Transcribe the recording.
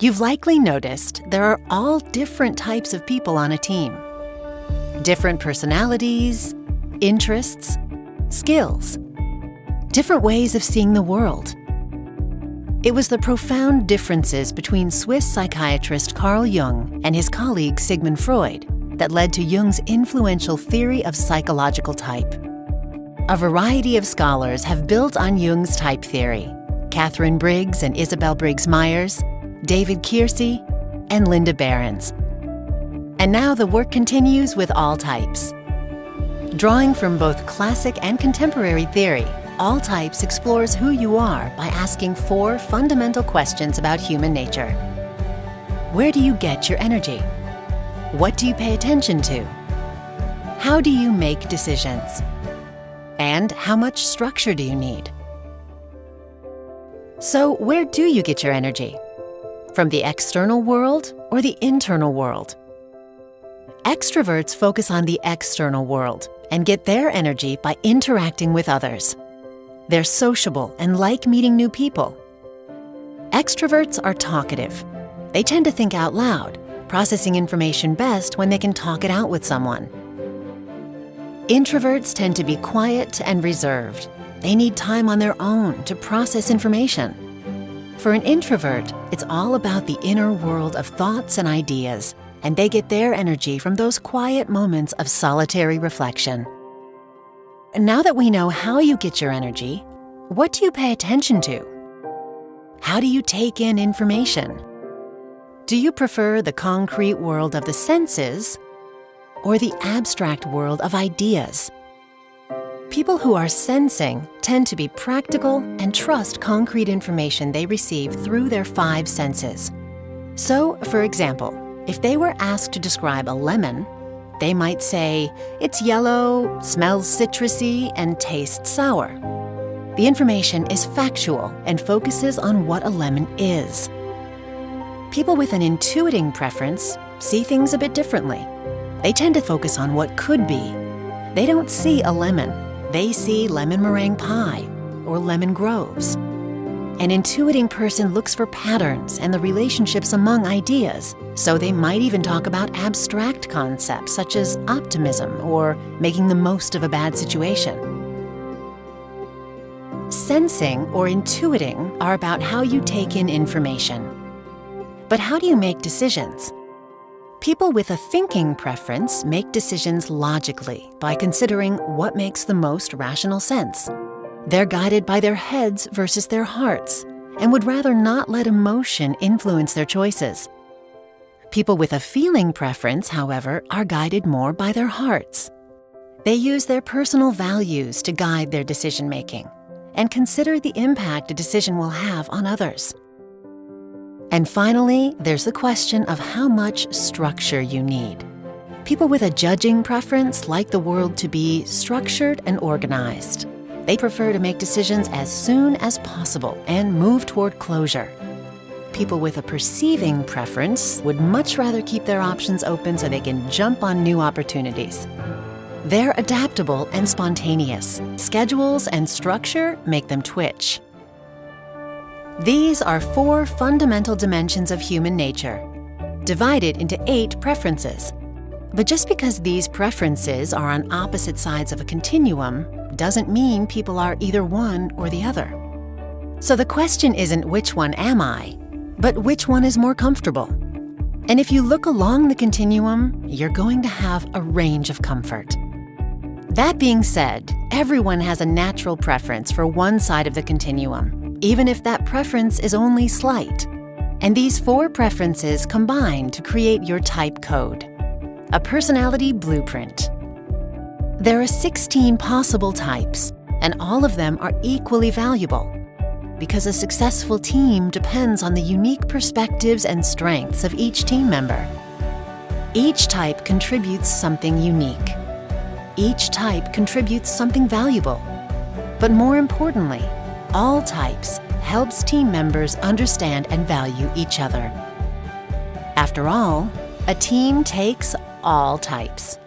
You've likely noticed there are all different types of people on a team. Different personalities, interests, skills, different ways of seeing the world. It was the profound differences between Swiss psychiatrist Carl Jung and his colleague Sigmund Freud that led to Jung's influential theory of psychological type. A variety of scholars have built on Jung's type theory: Catherine Briggs and Isabel Briggs-Myers, David Keirsey, and Linda Behrens. And now the work continues with All Types. Drawing from both classic and contemporary theory, All Types explores who you are by asking 4 fundamental questions about human nature. Where do you get your energy? What do you pay attention to? How do you make decisions? And how much structure do you need? So, where do you get your energy? From the external world or the internal world? Extroverts focus on the external world and get their energy by interacting with others. They're sociable and like meeting new people. Extroverts are talkative. They tend to think out loud, processing information best when they can talk it out with someone. Introverts tend to be quiet and reserved. They need time on their own to process information. For an introvert, it's all about the inner world of thoughts and ideas, and they get their energy from those quiet moments of solitary reflection. And now that we know how you get your energy, what do you pay attention to? How do you take in information? Do you prefer the concrete world of the senses or the abstract world of ideas? People who are sensing tend to be practical and trust concrete information they receive through their 5 senses. So, for example, if they were asked to describe a lemon, they might say, "It's yellow, smells citrusy, and tastes sour." The information is factual and focuses on what a lemon is. People with an intuiting preference see things a bit differently. They tend to focus on what could be. They don't see a lemon. They see lemon meringue pie or lemon groves. An intuiting person looks for patterns and the relationships among ideas, so they might even talk about abstract concepts such as optimism or making the most of a bad situation. Sensing or intuiting are about how you take in information. But how do you make decisions? People with a thinking preference make decisions logically by considering what makes the most rational sense. They're guided by their heads versus their hearts and would rather not let emotion influence their choices. People with a feeling preference, however, are guided more by their hearts. They use their personal values to guide their decision-making and consider the impact a decision will have on others. And finally, there's the question of how much structure you need. People with a judging preference like the world to be structured and organized. They prefer to make decisions as soon as possible and move toward closure. People with a perceiving preference would much rather keep their options open so they can jump on new opportunities. They're adaptable and spontaneous. Schedules and structure make them twitch. These are 4 fundamental dimensions of human nature, divided into 8 preferences. But just because these preferences are on opposite sides of a continuum doesn't mean people are either one or the other. So the question isn't which one am I, but which one is more comfortable. And if you look along the continuum, you're going to have a range of comfort. That being said, everyone has a natural preference for one side of the continuum, even if that preference is only slight. And these 4 preferences combine to create your type code, a personality blueprint. There are 16 possible types, and all of them are equally valuable, because a successful team depends on the unique perspectives and strengths of each team member. Each type contributes something unique. Each type contributes something valuable. But more importantly, all types helps team members understand and value each other. After all, a team takes all types.